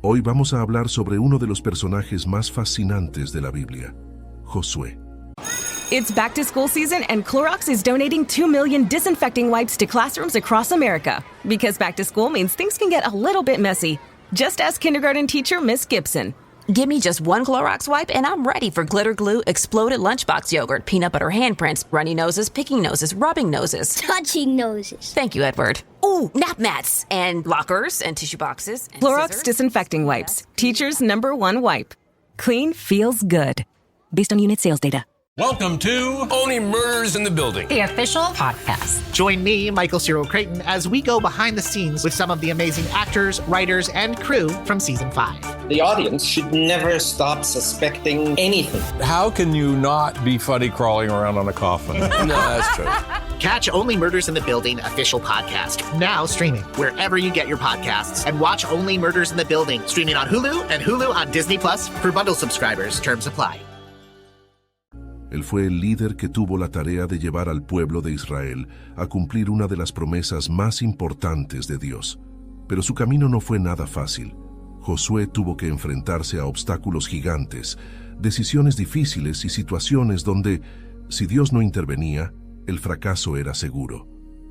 Hoy vamos a hablar sobre uno de los personajes más fascinantes de la Biblia, Josué. It's back to school season and Clorox is donating 2 million disinfecting wipes to classrooms across America. Because back to school means things can get a little bit messy. Just ask kindergarten teacher Miss Gibson. Give me just one Clorox wipe and I'm ready for glitter glue, exploded lunchbox yogurt, peanut butter handprints, runny noses, picking noses, rubbing noses. Touching noses. Thank you, Edward. Ooh, nap mats and lockers and tissue boxes. And Clorox scissors. disinfecting wipes. Teacher's #1 wipe. Clean feels good. Based on unit sales data. Welcome to Only Murders in the Building, the official podcast. Join me, Michael Cyril Creighton, as we go behind the scenes with some of the amazing actors, writers, and crew from season 5. The audience should never stop suspecting anything. How can you not be funny crawling around on a coffin? No, that's true. Catch Only Murders in the Building official podcast, now streaming wherever you get your podcasts. And watch Only Murders in the Building, streaming on Hulu and Hulu on Disney Plus for bundle subscribers. Terms apply. Él fue el líder que tuvo la tarea de llevar al pueblo de Israel a cumplir una de las promesas más importantes de Dios. Pero su camino no fue nada fácil. Josué tuvo que enfrentarse a obstáculos gigantes, decisiones difíciles y situaciones donde, si Dios no intervenía, el fracaso era seguro.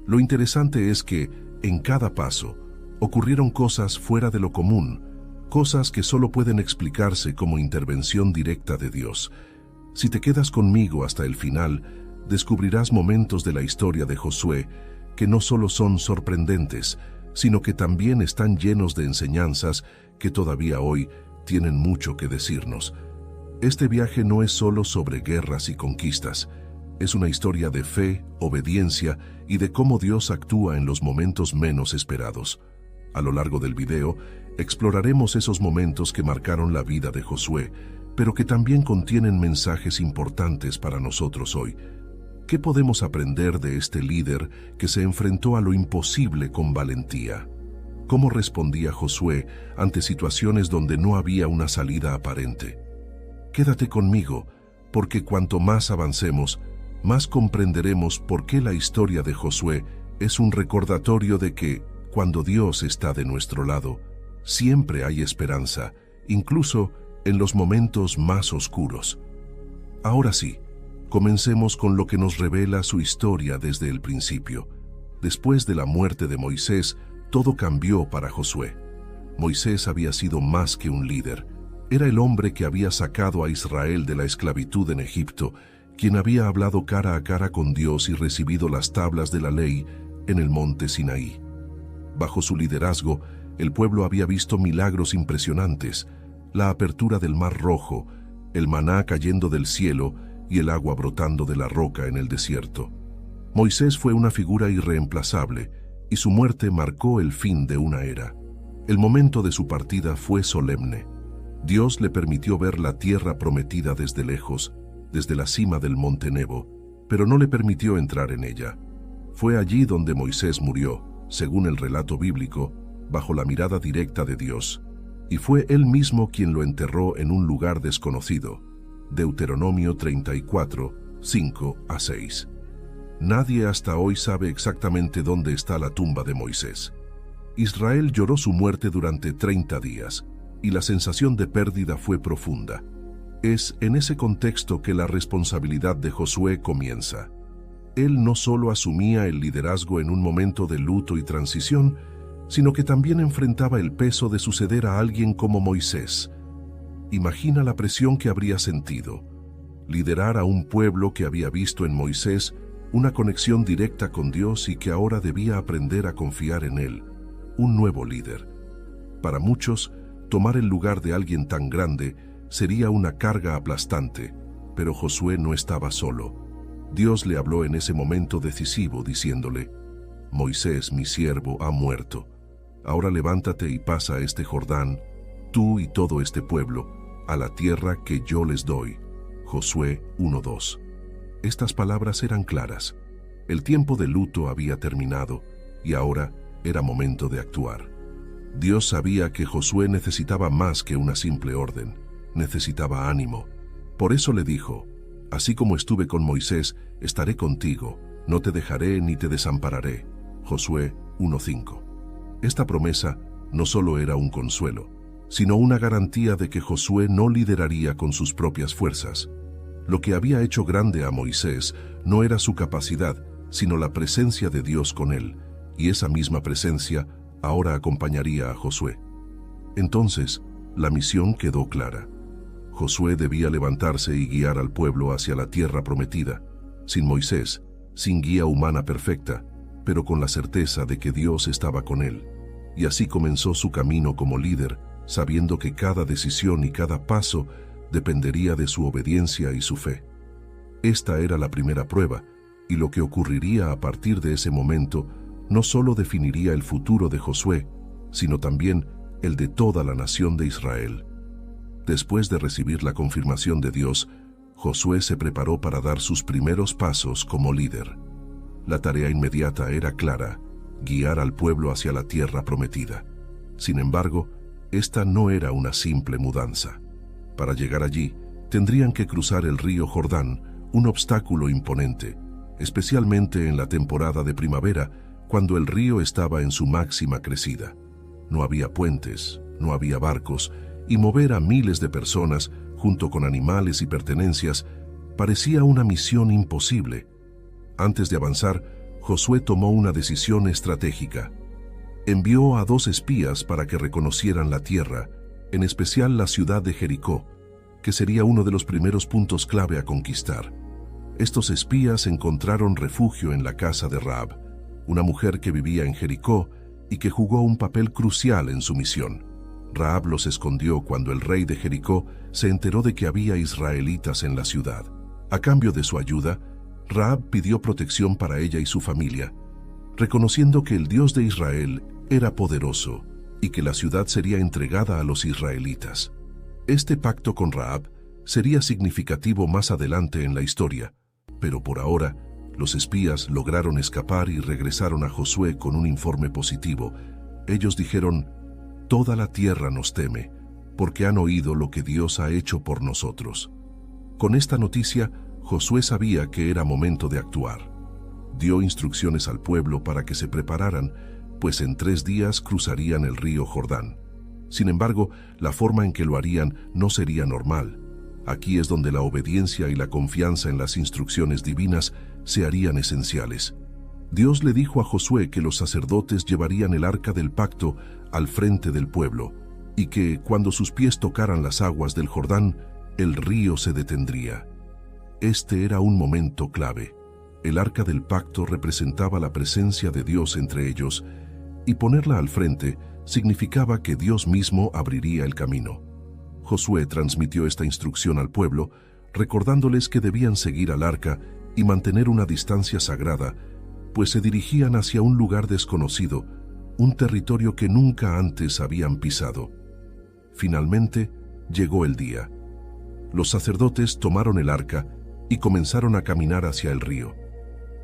Lo interesante es que, en cada paso, ocurrieron cosas fuera de lo común, cosas que solo pueden explicarse como intervención directa de Dios. Si te quedas conmigo hasta el final, descubrirás momentos de la historia de Josué que no solo son sorprendentes, sino que también están llenos de enseñanzas que todavía hoy tienen mucho que decirnos. Este viaje no es solo sobre guerras y conquistas, es una historia de fe, obediencia y de cómo Dios actúa en los momentos menos esperados. A lo largo del video, exploraremos esos momentos que marcaron la vida de Josué, pero que también contienen mensajes importantes para nosotros hoy. ¿Qué podemos aprender de este líder que se enfrentó a lo imposible con valentía? ¿Cómo respondía Josué ante situaciones donde no había una salida aparente? Quédate conmigo, porque cuanto más avancemos, más comprenderemos por qué la historia de Josué es un recordatorio de que, cuando Dios está de nuestro lado, siempre hay esperanza, incluso en los momentos más oscuros. Ahora sí, comencemos con lo que nos revela su historia desde el principio. Después de la muerte de Moisés, todo cambió para Josué. Moisés había sido más que un líder. Era el hombre que había sacado a Israel de la esclavitud en Egipto, quien había hablado cara a cara con Dios y recibido las tablas de la ley en el monte Sinaí. Bajo su liderazgo, el pueblo había visto milagros impresionantes: la apertura del Mar Rojo, el maná cayendo del cielo y el agua brotando de la roca en el desierto. Moisés fue una figura irreemplazable y su muerte marcó el fin de una era. El momento de su partida fue solemne. Dios le permitió ver la tierra prometida desde lejos, desde la cima del monte Nebo, pero no le permitió entrar en ella. Fue allí donde Moisés murió, según el relato bíblico, bajo la mirada directa de Dios. Y fue él mismo quien lo enterró en un lugar desconocido. Deuteronomio 34, 5-6. Nadie hasta hoy sabe exactamente dónde está la tumba de Moisés. Israel lloró su muerte durante 30 días, y la sensación de pérdida fue profunda. Es en ese contexto que la responsabilidad de Josué comienza. Él no solo asumía el liderazgo en un momento de luto y transición, sino que también enfrentaba el peso de suceder a alguien como Moisés. Imagina la presión que habría sentido. Liderar a un pueblo que había visto en Moisés una conexión directa con Dios y que ahora debía aprender a confiar en él, un nuevo líder. Para muchos, tomar el lugar de alguien tan grande sería una carga aplastante, pero Josué no estaba solo. Dios le habló en ese momento decisivo diciéndole: Moisés, mi siervo, ha muerto. Ahora levántate y pasa este Jordán, tú y todo este pueblo, a la tierra que yo les doy. Josué 1:2. Estas palabras eran claras. El tiempo de luto había terminado y ahora era momento de actuar. Dios sabía que Josué necesitaba más que una simple orden, necesitaba ánimo. Por eso le dijo: así como estuve con Moisés, estaré contigo, no te dejaré ni te desampararé. Josué 1:5. Esta promesa no solo era un consuelo, sino una garantía de que Josué no lideraría con sus propias fuerzas. Lo que había hecho grande a Moisés no era su capacidad, sino la presencia de Dios con él, y esa misma presencia ahora acompañaría a Josué. Entonces, la misión quedó clara. Josué debía levantarse y guiar al pueblo hacia la tierra prometida, sin Moisés, sin guía humana perfecta, pero con la certeza de que Dios estaba con él. Y así comenzó su camino como líder, sabiendo que cada decisión y cada paso dependería de su obediencia y su fe. Esta era la primera prueba, y lo que ocurriría a partir de ese momento no solo definiría el futuro de Josué, sino también el de toda la nación de Israel. Después de recibir la confirmación de Dios, Josué se preparó para dar sus primeros pasos como líder. La tarea inmediata era clara: guiar al pueblo hacia la tierra prometida. Sin embargo, esta no era una simple mudanza. Para llegar allí, tendrían que cruzar el río Jordán, un obstáculo imponente, especialmente en la temporada de primavera, cuando el río estaba en su máxima crecida. No había puentes, no había barcos, y mover a miles de personas, junto con animales y pertenencias, parecía una misión imposible. Antes de avanzar, Josué tomó una decisión estratégica. Envió a 2 espías para que reconocieran la tierra, en especial la ciudad de Jericó, que sería uno de los primeros puntos clave a conquistar. Estos espías encontraron refugio en la casa de Rahab, una mujer que vivía en Jericó y que jugó un papel crucial en su misión. Rahab los escondió cuando el rey de Jericó se enteró de que había israelitas en la ciudad. A cambio de su ayuda, Rahab pidió protección para ella y su familia, reconociendo que el Dios de Israel era poderoso y que la ciudad sería entregada a los israelitas. Este pacto con Rahab sería significativo más adelante en la historia, pero por ahora, los espías lograron escapar y regresaron a Josué con un informe positivo. Ellos dijeron: «Toda la tierra nos teme, porque han oído lo que Dios ha hecho por nosotros». Con esta noticia, Josué sabía que era momento de actuar. Dio instrucciones al pueblo para que se prepararan, pues en 3 días cruzarían el río Jordán. Sin embargo, la forma en que lo harían no sería normal. Aquí es donde la obediencia y la confianza en las instrucciones divinas se harían esenciales. Dios le dijo a Josué que los sacerdotes llevarían el arca del pacto al frente del pueblo, y que, cuando sus pies tocaran las aguas del Jordán, el río se detendría. Este era un momento clave. El arca del pacto representaba la presencia de Dios entre ellos, y ponerla al frente significaba que Dios mismo abriría el camino. Josué transmitió esta instrucción al pueblo, recordándoles que debían seguir al arca y mantener una distancia sagrada, pues se dirigían hacia un lugar desconocido, un territorio que nunca antes habían pisado. Finalmente, llegó el día. Los sacerdotes tomaron el arca y comenzaron a caminar hacia el río.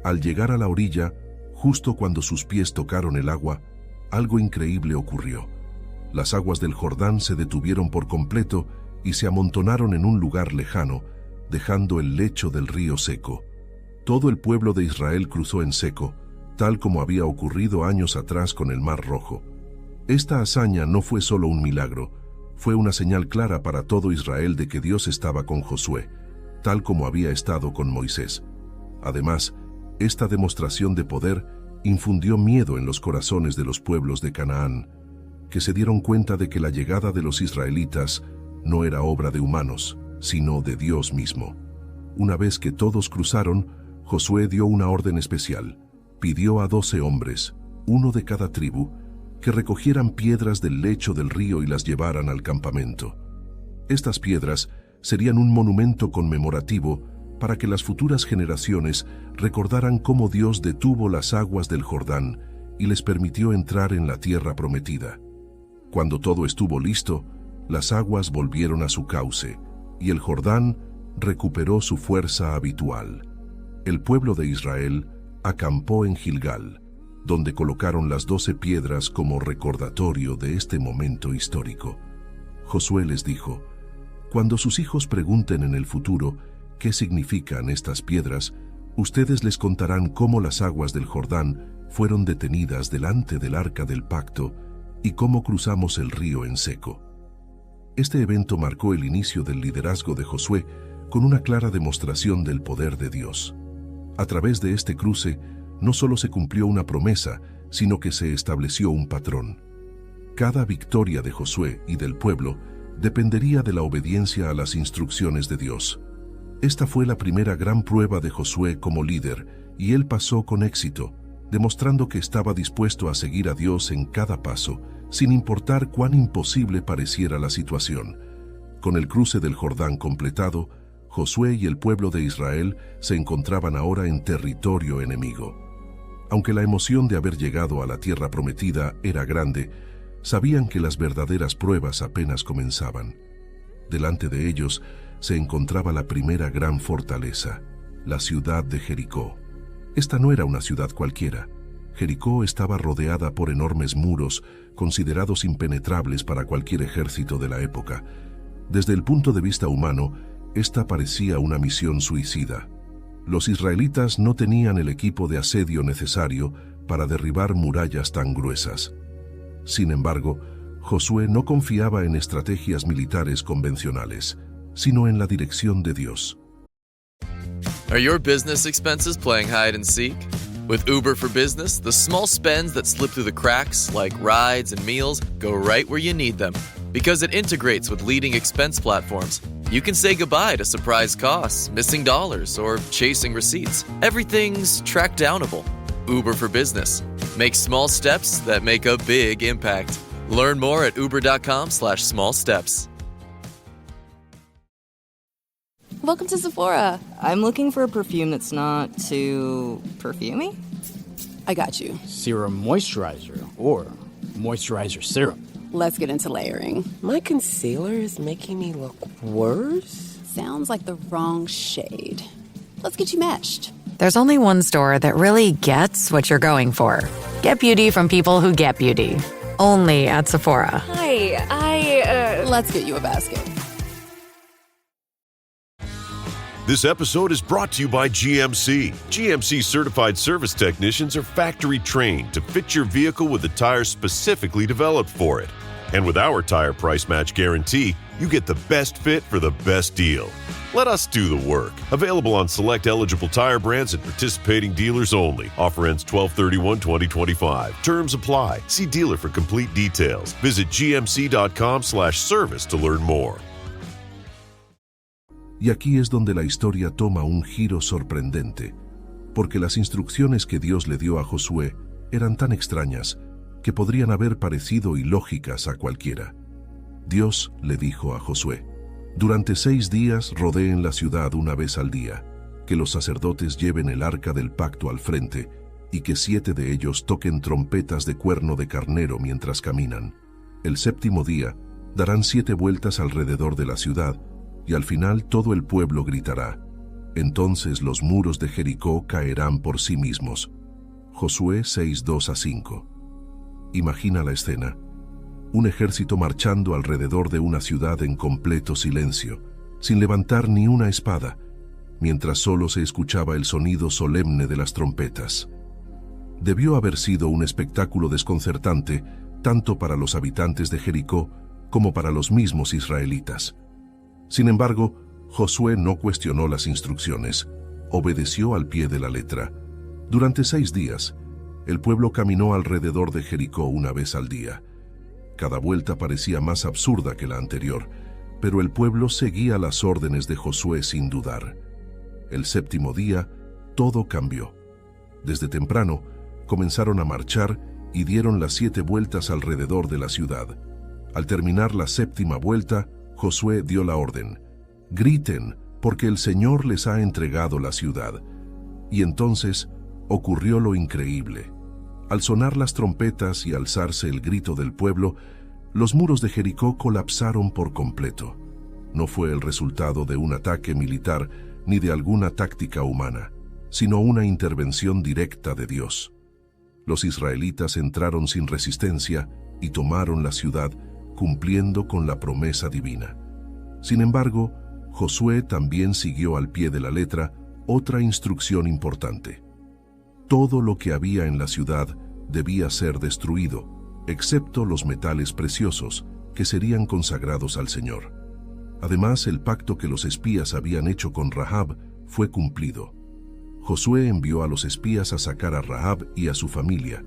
Al llegar a la orilla, justo cuando sus pies tocaron el agua, algo increíble ocurrió. Las aguas del Jordán se detuvieron por completo y se amontonaron en un lugar lejano, dejando el lecho del río seco. Todo el pueblo de Israel cruzó en seco, tal como había ocurrido años atrás con el Mar Rojo. Esta hazaña no fue solo un milagro, fue una señal clara para todo Israel de que Dios estaba con Josué, tal como había estado con Moisés. Además, esta demostración de poder infundió miedo en los corazones de los pueblos de Canaán, que se dieron cuenta de que la llegada de los israelitas no era obra de humanos, sino de Dios mismo. Una vez que todos cruzaron, Josué dio una orden especial. Pidió a 12 hombres, uno de cada tribu, que recogieran piedras del lecho del río y las llevaran al campamento. Estas piedras serían un monumento conmemorativo para que las futuras generaciones recordaran cómo Dios detuvo las aguas del Jordán y les permitió entrar en la tierra prometida. Cuando todo estuvo listo, las aguas volvieron a su cauce y el Jordán recuperó su fuerza habitual. El pueblo de Israel acampó en Gilgal, donde colocaron las 12 piedras como recordatorio de este momento histórico. Josué les dijo: «Cuando sus hijos pregunten en el futuro qué significan estas piedras, ustedes les contarán cómo las aguas del Jordán fueron detenidas delante del arca del pacto y cómo cruzamos el río en seco. Este evento marcó el inicio del liderazgo de Josué con una clara demostración del poder de Dios. A través de este cruce, no solo se cumplió una promesa, sino que se estableció un patrón. Cada victoria de Josué y del pueblo dependería de la obediencia a las instrucciones de Dios. Esta fue la primera gran prueba de Josué como líder, y él pasó con éxito, demostrando que estaba dispuesto a seguir a Dios en cada paso, sin importar cuán imposible pareciera la situación. Con el cruce del Jordán completado, Josué y el pueblo de Israel se encontraban ahora en territorio enemigo. Aunque la emoción de haber llegado a la tierra prometida era grande, sabían que las verdaderas pruebas apenas comenzaban. Delante de ellos se encontraba la primera gran fortaleza, la ciudad de Jericó. Esta no era una ciudad cualquiera. Jericó estaba rodeada por enormes muros, considerados impenetrables para cualquier ejército de la época. Desde el punto de vista humano, esta parecía una misión suicida. Los israelitas no tenían el equipo de asedio necesario para derribar murallas tan gruesas. Sin embargo, Josué no confiaba en estrategias militares convencionales, sino en la dirección de Dios. Are your business expenses playing hide and seek? With Uber for Business, the small spends that slip through the cracks, like rides and meals, go right where you need them. Because it integrates with leading expense platforms, you can say goodbye to surprise costs, missing dollars, or chasing receipts. Everything's track downable. Uber for Business. Make small steps that make a big impact. Learn more at uber.com/small steps. Welcome to Sephora. I'm looking for a perfume that's not too perfumey. I got you. Serum moisturizer or moisturizer serum. Let's get into layering. My concealer is making me look worse. Sounds like the wrong shade. Let's get you matched. There's only one store that really gets what you're going for. Get beauty from people who get beauty. Only at Sephora. Hi, Let's get you a basket. This episode is brought to you by GMC. GMC certified service technicians are factory trained to fit your vehicle with the tires specifically developed for it. And with our tire price match guarantee, you get the best fit for the best deal. Let us do the work. Available on select eligible tire brands at participating dealers only. Offer ends 12/31/2025. Terms apply. See dealer for complete details. Visit gmc.com/service to learn more. Y aquí es donde la historia toma un giro sorprendente, porque las instrucciones que Dios le dio a Josué eran tan extrañas que podrían haber parecido ilógicas a cualquiera. Dios le dijo a Josué: durante 6 días rodeen la ciudad una vez al día, que los sacerdotes lleven el arca del pacto al frente y que 7 de ellos toquen trompetas de cuerno de carnero mientras caminan. El 7º día darán 7 vueltas alrededor de la ciudad y al final todo el pueblo gritará. Entonces los muros de Jericó caerán por sí mismos. Josué 6:2-5. Imagina la escena. Un ejército marchando alrededor de una ciudad en completo silencio, sin levantar ni una espada, mientras solo se escuchaba el sonido solemne de las trompetas. Debió haber sido un espectáculo desconcertante tanto para los habitantes de Jericó como para los mismos israelitas. Sin embargo, Josué no cuestionó las instrucciones, obedeció al pie de la letra. Durante 6 días, el pueblo caminó alrededor de Jericó una vez al día. Cada vuelta parecía más absurda que la anterior, pero el pueblo seguía las órdenes de Josué sin dudar. El 7º día, todo cambió. Desde temprano, comenzaron a marchar y dieron las 7 vueltas alrededor de la ciudad. Al terminar la 7ª vuelta, Josué dio la orden: griten, porque el Señor les ha entregado la ciudad. Y entonces ocurrió lo increíble. Al sonar las trompetas y alzarse el grito del pueblo, los muros de Jericó colapsaron por completo. No fue el resultado de un ataque militar ni de alguna táctica humana, sino una intervención directa de Dios. Los israelitas entraron sin resistencia y tomaron la ciudad, cumpliendo con la promesa divina. Sin embargo, Josué también siguió al pie de la letra otra instrucción importante. Todo lo que había en la ciudad debía ser destruido, excepto los metales preciosos, que serían consagrados al Señor. Además, el pacto que los espías habían hecho con Rahab fue cumplido. Josué envió a los espías a sacar a Rahab y a su familia,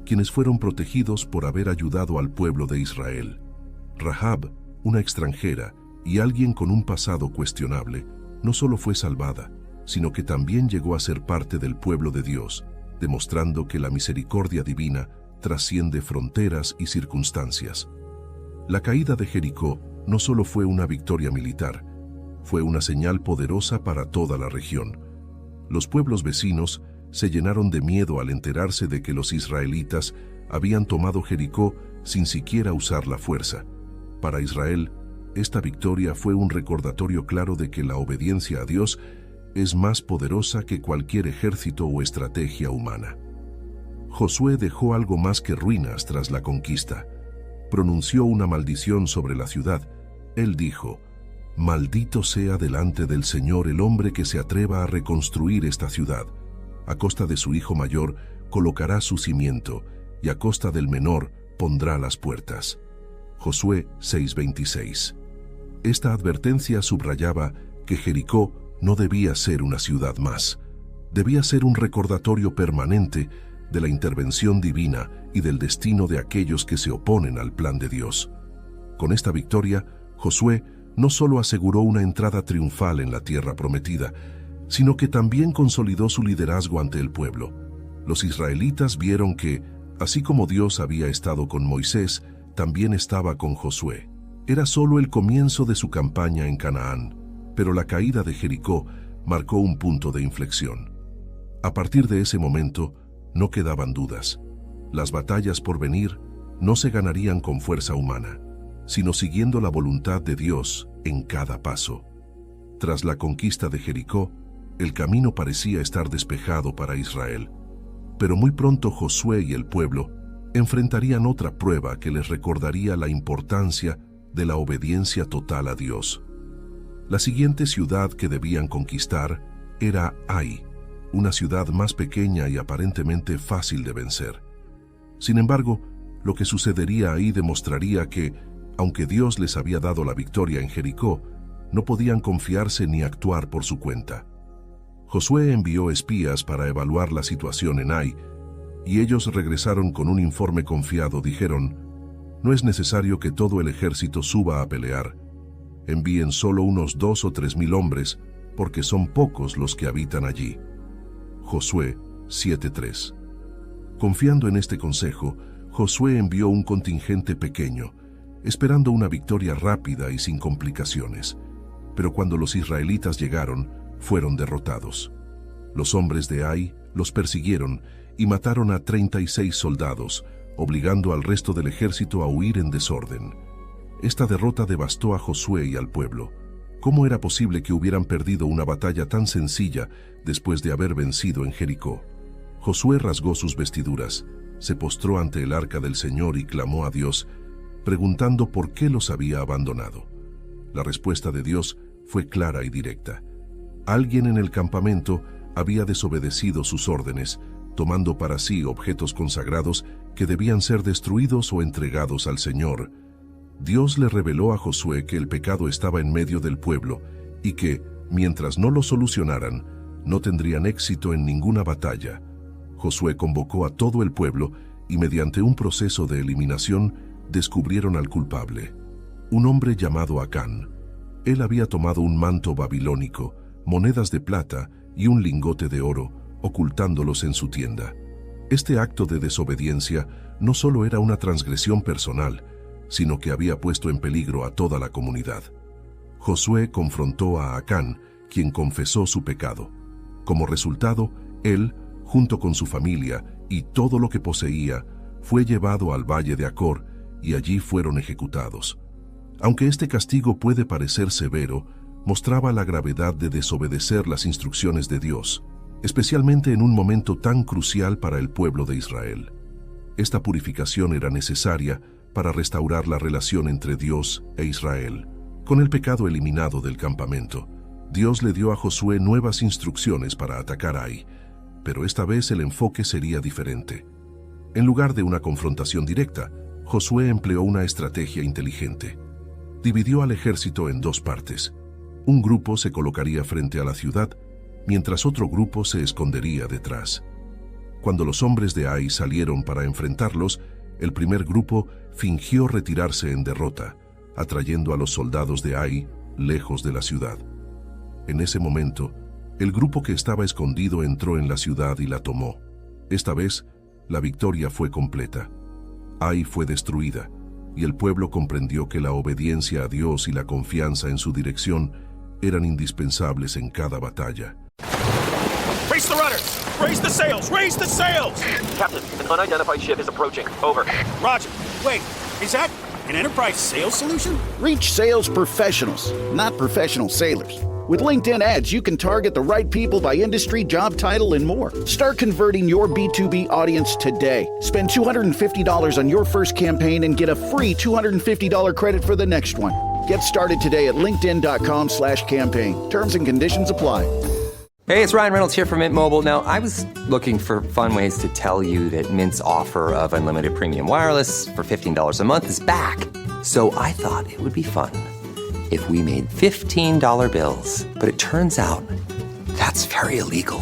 quienes fueron protegidos por haber ayudado al pueblo de Israel. Rahab, una extranjera y alguien con un pasado cuestionable, no solo fue salvada, sino que también llegó a ser parte del pueblo de Dios, demostrando que la misericordia divina trasciende fronteras y circunstancias. La caída de Jericó no solo fue una victoria militar, fue una señal poderosa para toda la región. Los pueblos vecinos se llenaron de miedo al enterarse de que los israelitas habían tomado Jericó sin siquiera usar la fuerza. Para Israel, esta victoria fue un recordatorio claro de que la obediencia a Dios es más poderosa que cualquier ejército o estrategia humana. Josué dejó algo más que ruinas tras la conquista. Pronunció una maldición sobre la ciudad. Él dijo: «Maldito sea delante del Señor el hombre que se atreva a reconstruir esta ciudad. A costa de su hijo mayor colocará su cimiento, y a costa del menor pondrá las puertas». Josué 6:26. Esta advertencia subrayaba que Jericó no debía ser una ciudad más. Debía ser un recordatorio permanente de la intervención divina y del destino de aquellos que se oponen al plan de Dios. Con esta victoria, Josué no solo aseguró una entrada triunfal en la tierra prometida, sino que también consolidó su liderazgo ante el pueblo. Los israelitas vieron que, así como Dios había estado con Moisés, también estaba con Josué. Era solo el comienzo de su campaña en Canaán, pero la caída de Jericó marcó un punto de inflexión. A partir de ese momento, no quedaban dudas. Las batallas por venir no se ganarían con fuerza humana, sino siguiendo la voluntad de Dios en cada paso. Tras la conquista de Jericó, el camino parecía estar despejado para Israel. Pero muy pronto Josué y el pueblo enfrentarían otra prueba que les recordaría la importancia de la obediencia total a Dios. La siguiente ciudad que debían conquistar era Ai, una ciudad más pequeña y aparentemente fácil de vencer. Sin embargo, lo que sucedería ahí demostraría que, aunque Dios les había dado la victoria en Jericó, no podían confiarse ni actuar por su cuenta. Josué envió espías para evaluar la situación en Ai, y ellos regresaron con un informe confiado. Dijeron: «No es necesario que todo el ejército suba a pelear. Envíen solo unos 2,000 o 3,000 hombres, porque son pocos los que habitan allí». Josué 7:3. Confiando en este consejo, Josué envió un contingente pequeño, esperando una victoria rápida y sin complicaciones. Pero cuando los israelitas llegaron, fueron derrotados. Los hombres de Ai los persiguieron y mataron a 36 soldados, obligando al resto del ejército a huir en desorden. Esta derrota devastó a Josué y al pueblo. ¿Cómo era posible que hubieran perdido una batalla tan sencilla después de haber vencido en Jericó? Josué rasgó sus vestiduras, se postró ante el arca del Señor y clamó a Dios, preguntando por qué los había abandonado. La respuesta de Dios fue clara y directa. Alguien en el campamento había desobedecido sus órdenes, tomando para sí objetos consagrados que debían ser destruidos o entregados al Señor. Dios le reveló a Josué que el pecado estaba en medio del pueblo y que, mientras no lo solucionaran, no tendrían éxito en ninguna batalla. Josué convocó a todo el pueblo y mediante un proceso de eliminación descubrieron al culpable, un hombre llamado Acán. Él había tomado un manto babilónico, monedas de plata y un lingote de oro, ocultándolos en su tienda. Este acto de desobediencia no solo era una transgresión personal, sino que había puesto en peligro a toda la comunidad. Josué confrontó a Acán, quien confesó su pecado. Como resultado, él, junto con su familia y todo lo que poseía, fue llevado al valle de Acor y allí fueron ejecutados. Aunque este castigo puede parecer severo, mostraba la gravedad de desobedecer las instrucciones de Dios, especialmente en un momento tan crucial para el pueblo de Israel. Esta purificación era necesaria para restaurar la relación entre Dios e Israel. Con el pecado eliminado del campamento, Dios le dio a Josué nuevas instrucciones para atacar Ai, pero esta vez el enfoque sería diferente. En lugar de una confrontación directa, Josué empleó una estrategia inteligente. Dividió al ejército en dos partes. Un grupo se colocaría frente a la ciudad, mientras otro grupo se escondería detrás. Cuando los hombres de Ai salieron para enfrentarlos, el primer grupo fingió retirarse en derrota, atrayendo a los soldados de Ai lejos de la ciudad. En ese momento, el grupo que estaba escondido entró en la ciudad y la tomó. Esta vez, la victoria fue completa. Ai fue destruida, y el pueblo comprendió que la obediencia a Dios y la confianza en su dirección eran indispensables en cada batalla. Raise the rudders! Raise the sails! Raise the sails! Captain, an unidentified ship is approaching. Over. Roger. Wait, is that an Enterprise sales solution? Reach sales professionals, not professional sailors. With LinkedIn ads, you can target the right people by industry, job title, and more. Start converting your B2B audience today. Spend $250 on your first campaign and get a free $250 credit for the next one. Get started today at linkedin.com/campaign. Terms and conditions apply. Hey, it's Ryan Reynolds here from Mint Mobile. Now, I was looking for fun ways to tell you that Mint's offer of unlimited premium wireless for $15 a month is back. So I thought it would be fun if we made $15 bills. But it turns out that's very illegal.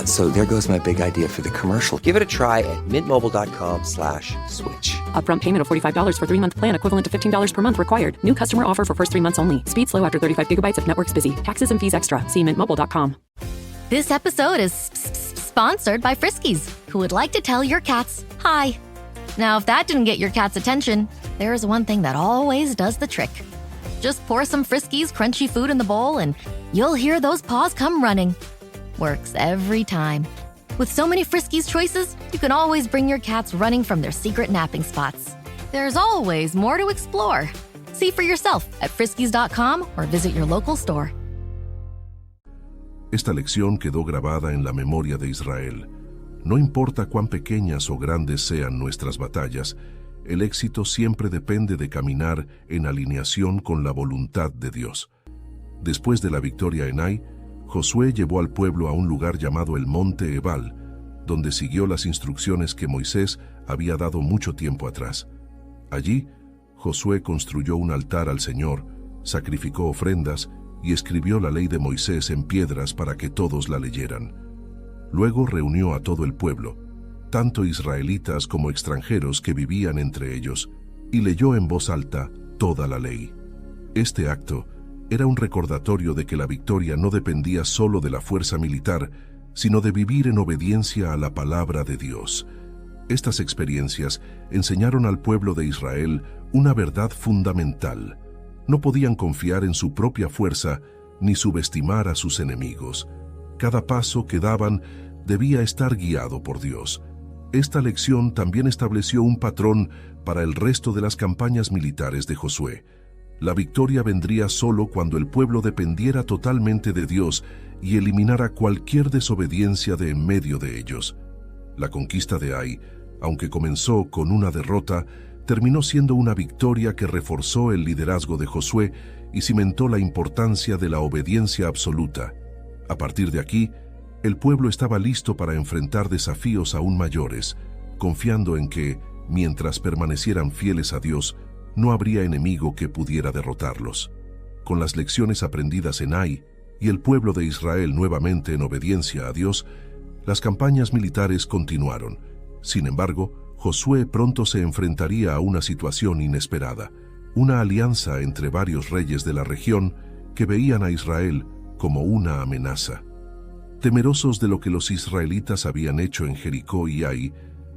So there goes my big idea for the commercial. Give it a try at mintmobile.com/switch. Upfront payment of $45 for 3-month plan, equivalent to $15 per month required. New customer offer for first 3 months only. Speed slow after 35 gigabytes if network's busy. Taxes and fees extra. See mintmobile.com. This episode is sponsored by Friskies, who would like to tell your cats hi. Now, if that didn't get your cat's attention, there's one thing that always does the trick. Just pour some Friskies crunchy food in the bowl and you'll hear those paws come running. Works every time. With so many Friskies choices, you can always bring your cats running from their secret napping spots. There's always more to explore. See for yourself at friskies.com or visit your local store. Esta lección quedó grabada en la memoria de Israel. No importa cuán pequeñas o grandes sean nuestras batallas, el éxito siempre depende de caminar en alineación con la voluntad de Dios. Después de la victoria en Ai, Josué llevó al pueblo a un lugar llamado el Monte Ebal, donde siguió las instrucciones que Moisés había dado mucho tiempo atrás. Allí, Josué construyó un altar al Señor, sacrificó ofrendas y escribió la ley de Moisés en piedras para que todos la leyeran. Luego reunió a todo el pueblo, tanto israelitas como extranjeros que vivían entre ellos, y leyó en voz alta toda la ley. Este acto era un recordatorio de que la victoria no dependía solo de la fuerza militar, sino de vivir en obediencia a la palabra de Dios. Estas experiencias enseñaron al pueblo de Israel una verdad fundamental. No podían confiar en su propia fuerza ni subestimar a sus enemigos. Cada paso que daban debía estar guiado por Dios. Esta lección también estableció un patrón para el resto de las campañas militares de Josué. La victoria vendría solo cuando el pueblo dependiera totalmente de Dios y eliminara cualquier desobediencia de en medio de ellos. La conquista de Ai, aunque comenzó con una derrota, terminó siendo una victoria que reforzó el liderazgo de Josué y cimentó la importancia de la obediencia absoluta. A partir de aquí, el pueblo estaba listo para enfrentar desafíos aún mayores, confiando en que, mientras permanecieran fieles a Dios, no habría enemigo que pudiera derrotarlos. Con las lecciones aprendidas en Ai y el pueblo de Israel nuevamente en obediencia a Dios, las campañas militares continuaron. Sin embargo, Josué pronto se enfrentaría a una situación inesperada, una alianza entre varios reyes de la región que veían a Israel como una amenaza. Temerosos de lo que los israelitas habían hecho en Jericó y Ai,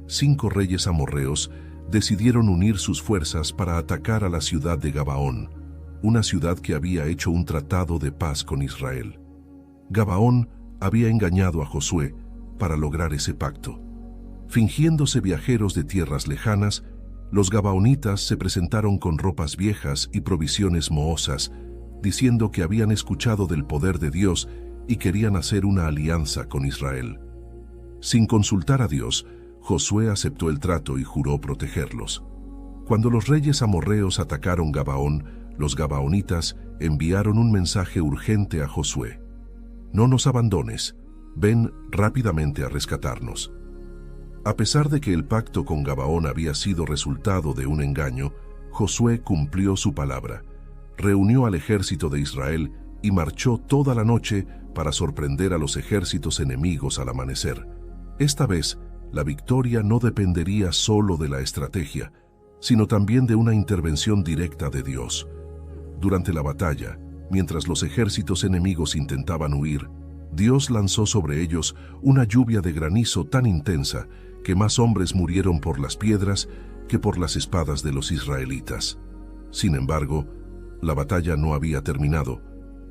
5 reyes amorreos decidieron unir sus fuerzas para atacar a la ciudad de Gabaón, una ciudad que había hecho un tratado de paz con Israel. Gabaón había engañado a Josué para lograr ese pacto. Fingiéndose viajeros de tierras lejanas, los gabaonitas se presentaron con ropas viejas y provisiones mohosas, diciendo que habían escuchado del poder de Dios y querían hacer una alianza con Israel. Sin consultar a Dios, Josué aceptó el trato y juró protegerlos. Cuando los reyes amorreos atacaron Gabaón, los gabaonitas enviaron un mensaje urgente a Josué: «No nos abandones, ven rápidamente a rescatarnos». A pesar de que el pacto con Gabaón había sido resultado de un engaño, Josué cumplió su palabra, reunió al ejército de Israel y marchó toda la noche para sorprender a los ejércitos enemigos al amanecer. Esta vez, la victoria no dependería solo de la estrategia, sino también de una intervención directa de Dios. Durante la batalla, mientras los ejércitos enemigos intentaban huir, Dios lanzó sobre ellos una lluvia de granizo tan intensa que más hombres murieron por las piedras que por las espadas de los israelitas. Sin embargo, la batalla no había terminado,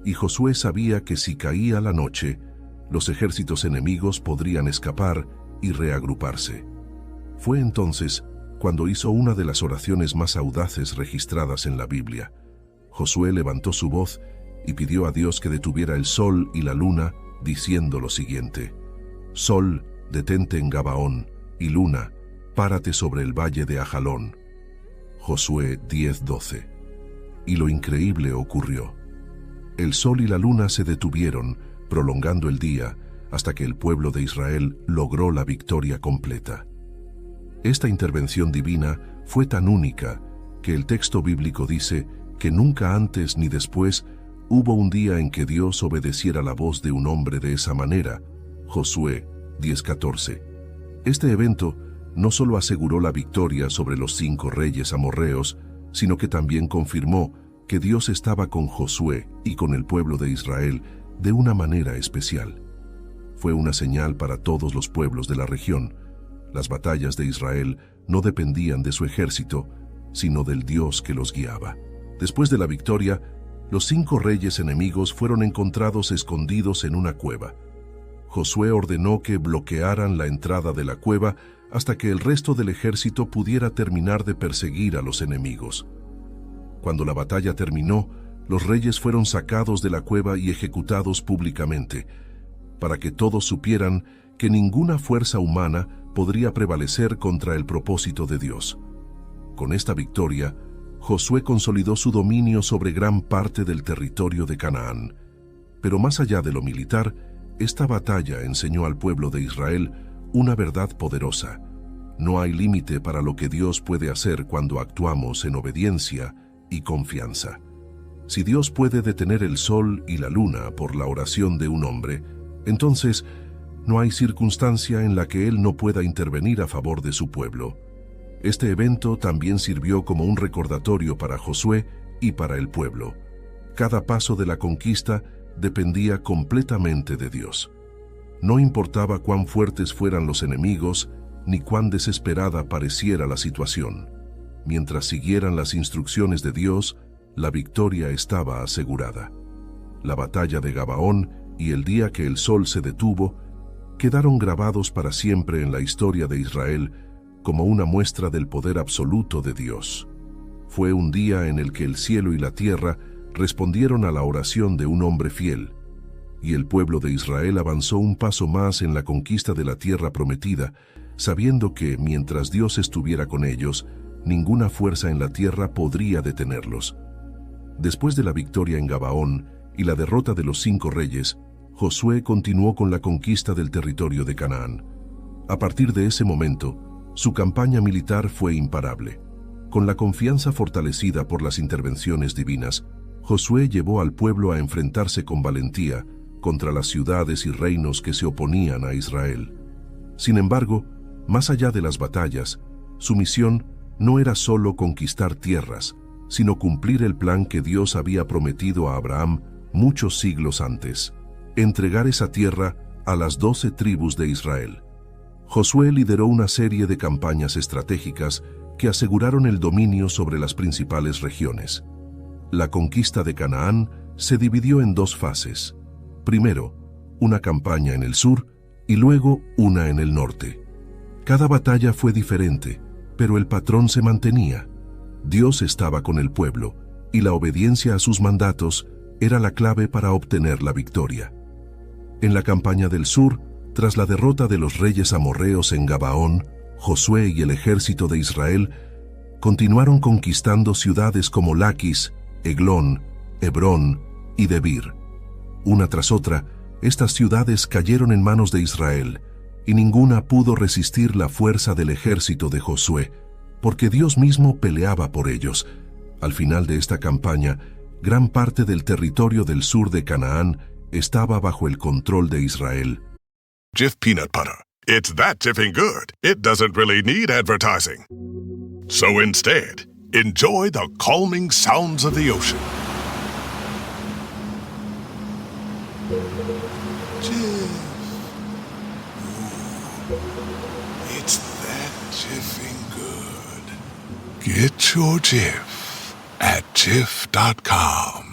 y Josué sabía que si caía la noche, los ejércitos enemigos podrían escapar y reagruparse. Fue entonces cuando hizo una de las oraciones más audaces registradas en la Biblia. Josué levantó su voz y pidió a Dios que detuviera el sol y la luna, diciendo lo siguiente: Sol, detente en Gabaón, y luna, párate sobre el valle de Ajalón. Josué 10:12. Y lo increíble ocurrió. El sol y la luna se detuvieron, prolongando el día, hasta que el pueblo de Israel logró la victoria completa. Esta intervención divina fue tan única que el texto bíblico dice que nunca antes ni después hubo un día en que Dios obedeciera la voz de un hombre de esa manera. Josué 10:14. Este evento no solo aseguró la victoria sobre los 5 reyes amorreos, sino que también confirmó que Dios estaba con Josué y con el pueblo de Israel de una manera especial. Fue una señal para todos los pueblos de la región. Las batallas de Israel no dependían de su ejército, sino del Dios que los guiaba. Después de la victoria, los 5 reyes enemigos fueron encontrados escondidos en una cueva. Josué ordenó que bloquearan la entrada de la cueva hasta que el resto del ejército pudiera terminar de perseguir a los enemigos. Cuando la batalla terminó, los reyes fueron sacados de la cueva y ejecutados públicamente, para que todos supieran que ninguna fuerza humana podría prevalecer contra el propósito de Dios. Con esta victoria, Josué consolidó su dominio sobre gran parte del territorio de Canaán. Pero más allá de lo militar, esta batalla enseñó al pueblo de Israel una verdad poderosa. No hay límite para lo que Dios puede hacer cuando actuamos en obediencia y confianza. Si Dios puede detener el sol y la luna por la oración de un hombre, entonces no hay circunstancia en la que Él no pueda intervenir a favor de su pueblo. Este evento también sirvió como un recordatorio para Josué y para el pueblo. Cada paso de la conquista dependía completamente de Dios. No importaba cuán fuertes fueran los enemigos, ni cuán desesperada pareciera la situación. Mientras siguieran las instrucciones de Dios, la victoria estaba asegurada. La batalla de Gabaón y el día que el sol se detuvo quedaron grabados para siempre en la historia de Israel como una muestra del poder absoluto de Dios. Fue un día en el que el cielo y la tierra respondieron a la oración de un hombre fiel, y el pueblo de Israel avanzó un paso más en la conquista de la tierra prometida, sabiendo que, mientras Dios estuviera con ellos, ninguna fuerza en la tierra podría detenerlos. Después de la victoria en Gabaón y la derrota de los 5 reyes, Josué continuó con la conquista del territorio de Canaán. A partir de ese momento, su campaña militar fue imparable. Con la confianza fortalecida por las intervenciones divinas, Josué llevó al pueblo a enfrentarse con valentía contra las ciudades y reinos que se oponían a Israel. Sin embargo, más allá de las batallas, su misión no era solo conquistar tierras, sino cumplir el plan que Dios había prometido a Abraham muchos siglos antes: entregar esa tierra a las 12 tribus de Israel. Josué lideró una serie de campañas estratégicas que aseguraron el dominio sobre las principales regiones. La conquista de Canaán se dividió en 2 fases. Primero, una campaña en el sur y luego una en el norte. Cada batalla fue diferente, pero el patrón se mantenía. Dios estaba con el pueblo y la obediencia a sus mandatos era la clave para obtener la victoria. En la campaña del sur, tras la derrota de los reyes amorreos en Gabaón, Josué y el ejército de Israel continuaron conquistando ciudades como Laquis, Eglón, Hebrón y Debir. Una tras otra, estas ciudades cayeron en manos de Israel, y ninguna pudo resistir la fuerza del ejército de Josué, porque Dios mismo peleaba por ellos. Al final de esta campaña, gran parte del territorio del sur de Canaán estaba bajo el control de Israel. Jif peanut butter. It's that jiffing good, it doesn't really need advertising. So instead, enjoy the calming sounds of the ocean. Jif. Ooh, it's that jiffing good. Get your Jif at Jif.com.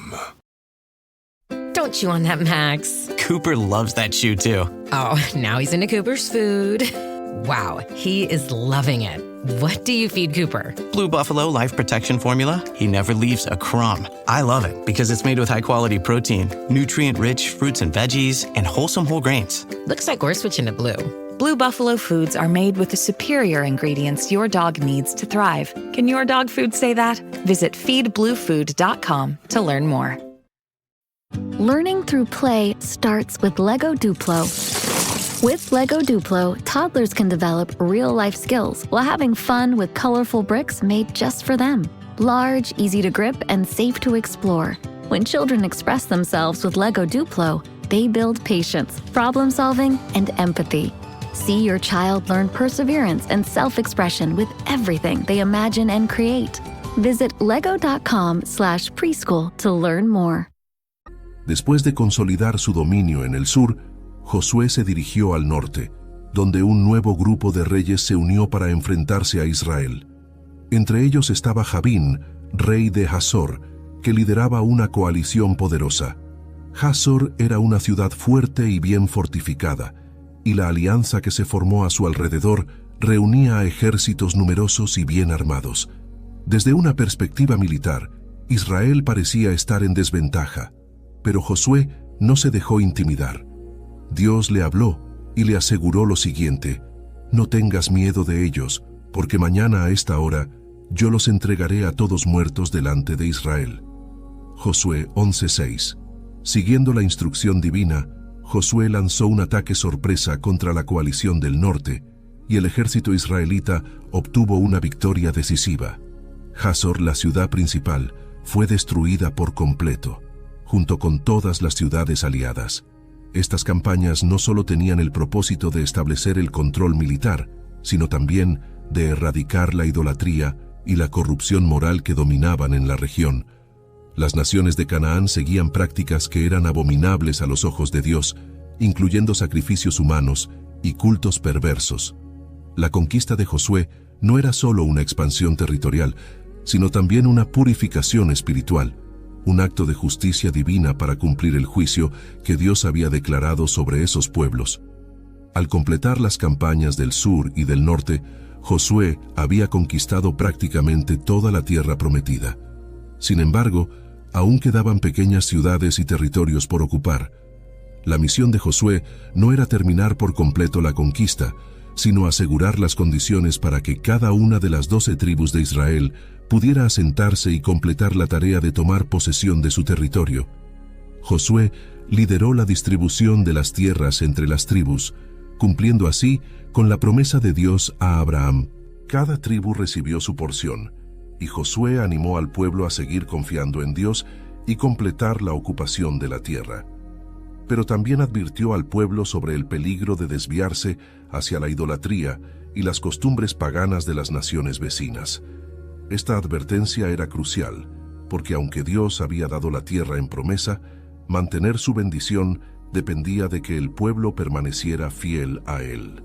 Don't chew on that, Max. Cooper loves that chew, too. Oh, now he's into Cooper's food. Wow, he is loving it. What do you feed Cooper? Blue Buffalo Life Protection Formula. He never leaves a crumb. I love it because it's made with high-quality protein, nutrient-rich fruits and veggies, and wholesome whole grains. Looks like we're switching to Blue. Blue Buffalo foods are made with the superior ingredients your dog needs to thrive. Can your dog food say that? Visit feedbluefood.com to learn more. Learning through play starts with Lego Duplo. With Lego Duplo, toddlers can develop real-life skills while having fun with colorful bricks made just for them. Large, easy to grip, and safe to explore. When children express themselves with Lego Duplo, they build patience, problem-solving, and empathy. See your child learn perseverance and self-expression with everything they imagine and create. Visit lego.com/preschool to learn more. Después de consolidar su dominio en el sur, Josué se dirigió al norte, donde un nuevo grupo de reyes se unió para enfrentarse a Israel. Entre ellos estaba Jabín, rey de Hazor, que lideraba una coalición poderosa. Hazor era una ciudad fuerte y bien fortificada, y la alianza que se formó a su alrededor reunía a ejércitos numerosos y bien armados. Desde una perspectiva militar, Israel parecía estar en desventaja, pero Josué no se dejó intimidar. Dios le habló y le aseguró lo siguiente: no tengas miedo de ellos, porque mañana a esta hora yo los entregaré a todos muertos delante de Israel. Josué 11:6. Siguiendo la instrucción divina, Josué lanzó un ataque sorpresa contra la coalición del norte, y el ejército israelita obtuvo una victoria decisiva. Hazor, la ciudad principal, fue destruida por completo, junto con todas las ciudades aliadas. Estas campañas no solo tenían el propósito de establecer el control militar, sino también de erradicar la idolatría y la corrupción moral que dominaban en la región. Las naciones de Canaán seguían prácticas que eran abominables a los ojos de Dios, incluyendo sacrificios humanos y cultos perversos. La conquista de Josué no era solo una expansión territorial, sino también una purificación espiritual, un acto de justicia divina para cumplir el juicio que Dios había declarado sobre esos pueblos. Al completar las campañas del sur y del norte, Josué había conquistado prácticamente toda la tierra prometida. Sin embargo, aún quedaban pequeñas ciudades y territorios por ocupar. La misión de Josué no era terminar por completo la conquista, sino asegurar las condiciones para que cada una de las 12 tribus de Israel pudiera asentarse y completar la tarea de tomar posesión de su territorio. Josué lideró la distribución de las tierras entre las tribus, cumpliendo así con la promesa de Dios a Abraham. Cada tribu recibió su porción, y Josué animó al pueblo a seguir confiando en Dios y completar la ocupación de la tierra. Pero también advirtió al pueblo sobre el peligro de desviarse hacia la idolatría y las costumbres paganas de las naciones vecinas. Esta advertencia era crucial, porque aunque Dios había dado la tierra en promesa, mantener su bendición dependía de que el pueblo permaneciera fiel a él.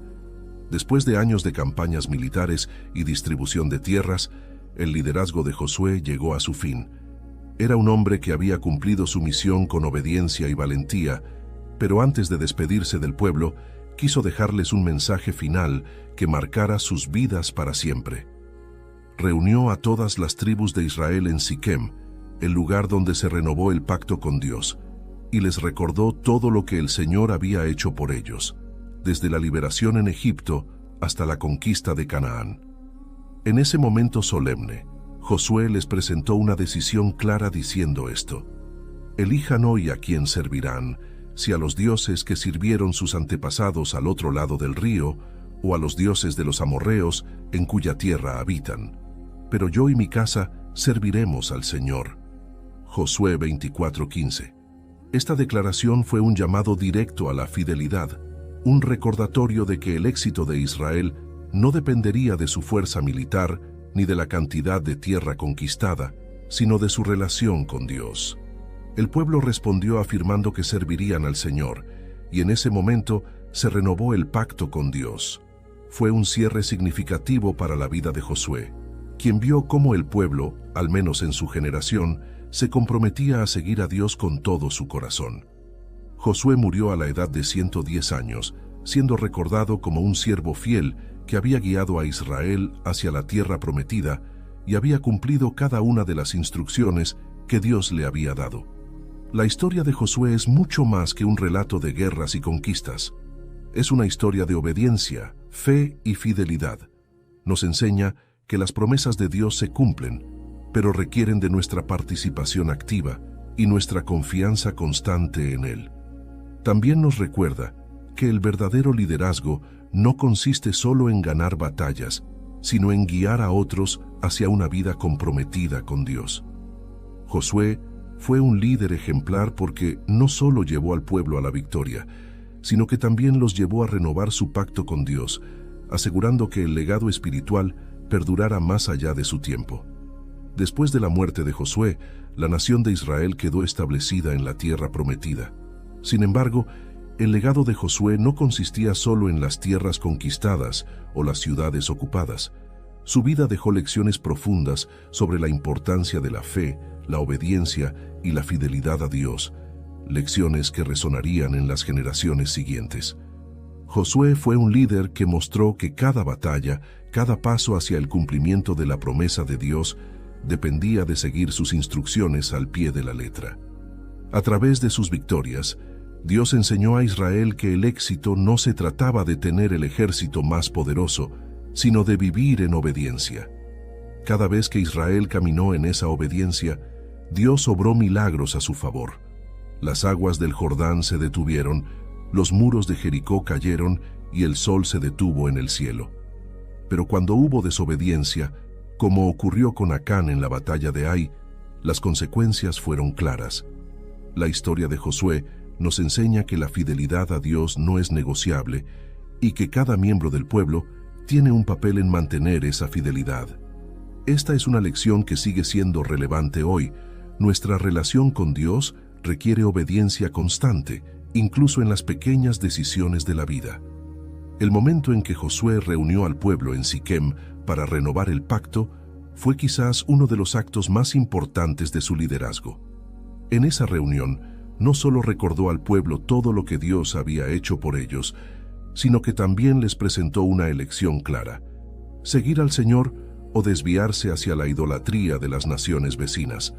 Después de años de campañas militares y distribución de tierras, el liderazgo de Josué llegó a su fin. Era un hombre que había cumplido su misión con obediencia y valentía, pero antes de despedirse del pueblo, quiso dejarles un mensaje final que marcara sus vidas para siempre. Reunió a todas las tribus de Israel en Siquem, el lugar donde se renovó el pacto con Dios, y les recordó todo lo que el Señor había hecho por ellos, desde la liberación en Egipto hasta la conquista de Canaán. En ese momento solemne, Josué les presentó una decisión clara diciendo esto: elijan hoy a quién servirán, si a los dioses que sirvieron sus antepasados al otro lado del río, o a los dioses de los amorreos en cuya tierra habitan. Pero yo y mi casa serviremos al Señor. Josué 24:15. Esta declaración fue un llamado directo a la fidelidad, un recordatorio de que el éxito de Israel no dependería de su fuerza militar ni de la cantidad de tierra conquistada, sino de su relación con Dios. El pueblo respondió afirmando que servirían al Señor, y en ese momento se renovó el pacto con Dios. Fue un cierre significativo para la vida de Josué, quien vio cómo el pueblo, al menos en su generación, se comprometía a seguir a Dios con todo su corazón. Josué murió a la edad de 110 años, siendo recordado como un siervo fiel que había guiado a Israel hacia la tierra prometida y había cumplido cada una de las instrucciones que Dios le había dado. La historia de Josué es mucho más que un relato de guerras y conquistas. Es una historia de obediencia, fe y fidelidad. Nos enseña que las promesas de Dios se cumplen, pero requieren de nuestra participación activa y nuestra confianza constante en Él. También nos recuerda que el verdadero liderazgo no consiste solo en ganar batallas, sino en guiar a otros hacia una vida comprometida con Dios. Josué fue un líder ejemplar porque no solo llevó al pueblo a la victoria, sino que también los llevó a renovar su pacto con Dios, asegurando que el legado espiritual perdurara más allá de su tiempo. Después de la muerte de Josué, la nación de Israel quedó establecida en la tierra prometida. Sin embargo, el legado de Josué no consistía solo en las tierras conquistadas o las ciudades ocupadas. Su vida dejó lecciones profundas sobre la importancia de la fe, la obediencia y la fidelidad a Dios, lecciones que resonarían en las generaciones siguientes. Josué fue un líder que mostró que cada batalla, cada paso hacia el cumplimiento de la promesa de Dios, dependía de seguir sus instrucciones al pie de la letra. A través de sus victorias, Dios enseñó a Israel que el éxito no se trataba de tener el ejército más poderoso, sino de vivir en obediencia. Cada vez que Israel caminó en esa obediencia, Dios obró milagros a su favor. Las aguas del Jordán se detuvieron, los muros de Jericó cayeron y el sol se detuvo en el cielo. Pero cuando hubo desobediencia, como ocurrió con Acán en la batalla de Ai, las consecuencias fueron claras. La historia de Josué nos enseña que la fidelidad a Dios no es negociable y que cada miembro del pueblo tiene un papel en mantener esa fidelidad. Esta es una lección que sigue siendo relevante hoy. Nuestra relación con Dios requiere obediencia constante, incluso en las pequeñas decisiones de la vida. El momento en que Josué reunió al pueblo en Siquem para renovar el pacto fue quizás uno de los actos más importantes de su liderazgo. En esa reunión, no solo recordó al pueblo todo lo que Dios había hecho por ellos, sino que también les presentó una elección clara: seguir al Señor o desviarse hacia la idolatría de las naciones vecinas.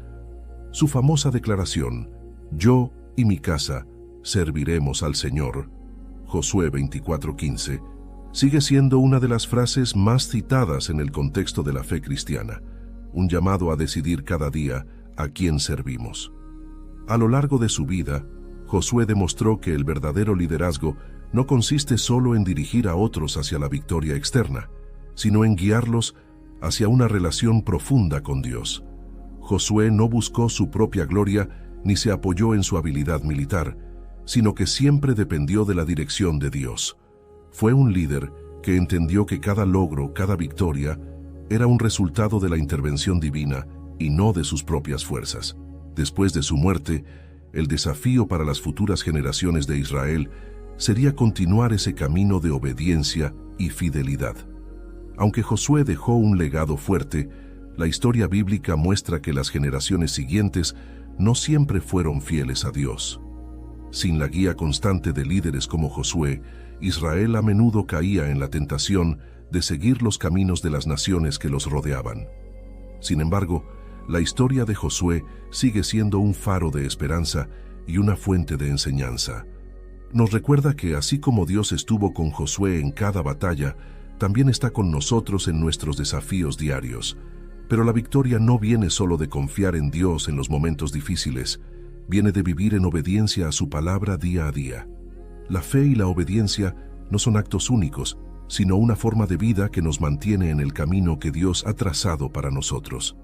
Su famosa declaración, «Yo y mi casa serviremos al Señor», Josué 24:15, sigue siendo una de las frases más citadas en el contexto de la fe cristiana, un llamado a decidir cada día a quién servimos. A lo largo de su vida, Josué demostró que el verdadero liderazgo no consiste solo en dirigir a otros hacia la victoria externa, sino en guiarlos hacia una relación profunda con Dios. Josué no buscó su propia gloria ni se apoyó en su habilidad militar, sino que siempre dependió de la dirección de Dios. Fue un líder que entendió que cada logro, cada victoria, era un resultado de la intervención divina y no de sus propias fuerzas. Después de su muerte, el desafío para las futuras generaciones de Israel sería continuar ese camino de obediencia y fidelidad. Aunque Josué dejó un legado fuerte, la historia bíblica muestra que las generaciones siguientes no siempre fueron fieles a Dios. Sin la guía constante de líderes como Josué, Israel a menudo caía en la tentación de seguir los caminos de las naciones que los rodeaban. Sin embargo, la historia de Josué sigue siendo un faro de esperanza y una fuente de enseñanza. Nos recuerda que así como Dios estuvo con Josué en cada batalla, también está con nosotros en nuestros desafíos diarios. Pero la victoria no viene solo de confiar en Dios en los momentos difíciles. viene de vivir en obediencia a su palabra día a día. La fe y la obediencia no son actos únicos, sino una forma de vida que nos mantiene en el camino que Dios ha trazado para nosotros.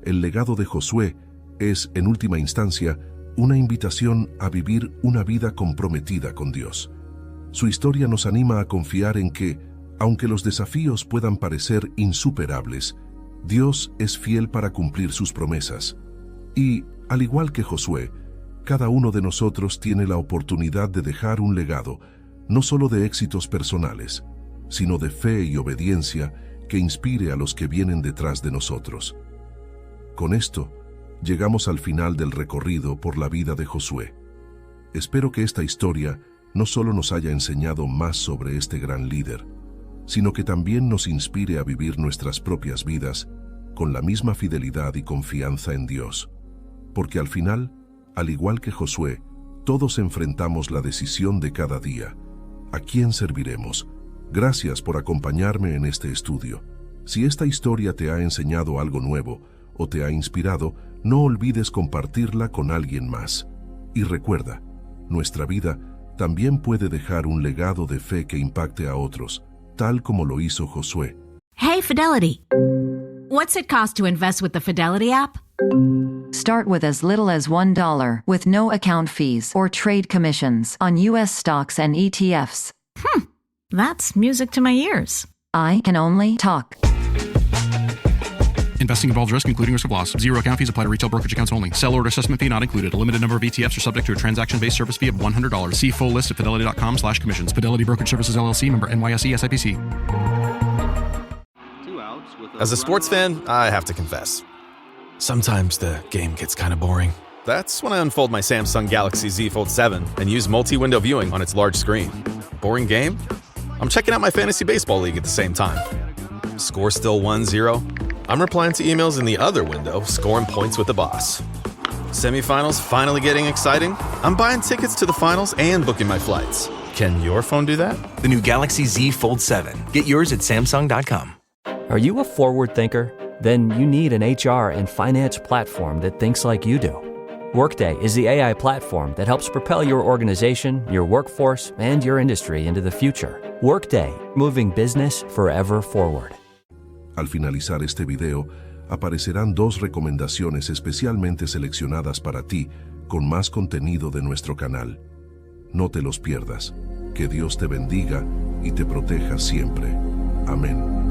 El legado de Josué es, en última instancia, una invitación a vivir una vida comprometida con Dios. Su historia nos anima a confiar en que, aunque los desafíos puedan parecer insuperables, Dios es fiel para cumplir sus promesas. Y, al igual que Josué, cada uno de nosotros tiene la oportunidad de dejar un legado, no solo de éxitos personales, sino de fe y obediencia que inspire a los que vienen detrás de nosotros. Con esto, llegamos al final del recorrido por la vida de Josué. Espero que esta historia no solo nos haya enseñado más sobre este gran líder, sino que también nos inspire a vivir nuestras propias vidas con la misma fidelidad y confianza en Dios. Porque al final, al igual que Josué, todos enfrentamos la decisión de cada día. ¿A quién serviremos? Gracias por acompañarme en este estudio. Si esta historia te ha enseñado algo nuevo o te ha inspirado, no olvides compartirla con alguien más. Y recuerda, nuestra vida también puede dejar un legado de fe que impacte a otros, tal como lo hizo Josué. Hey, Fidelity. What's it cost to invest with the Fidelity app? Start with as little as $1 with no account fees or trade commissions on U.S. stocks and ETFs. That's music to my ears. I can only talk. Investing involves risk, including risk of loss. Zero account fees apply to retail brokerage accounts only. Sell order assessment fee not included. A limited number of ETFs are subject to a transaction-based service fee of $100. See full list at fidelity.com/commissions. Fidelity Brokerage Services, LLC, member NYSE, SIPC. As a sports fan, I have to confess. Sometimes the game gets kind of boring. That's when I unfold my Samsung Galaxy Z Fold 7 and use multi-window viewing on its large screen. Boring game? I'm checking out my fantasy baseball league at the same time. Score still 1-0? I'm replying to emails in the other window, scoring points with the boss. Semifinals finally getting exciting? I'm buying tickets to the finals and booking my flights. Can your phone do that? The new Galaxy Z Fold 7. Get yours at Samsung.com. Are you a forward thinker? Then you need an HR and finance platform that thinks like you do. Workday is the AI platform that helps propel your organization, your workforce, and your industry into the future. Workday, moving business forever forward. Al finalizar este video, aparecerán 2 recomendaciones especialmente seleccionadas para ti con más contenido de nuestro canal. No te los pierdas. Que Dios te bendiga y te proteja siempre. Amén.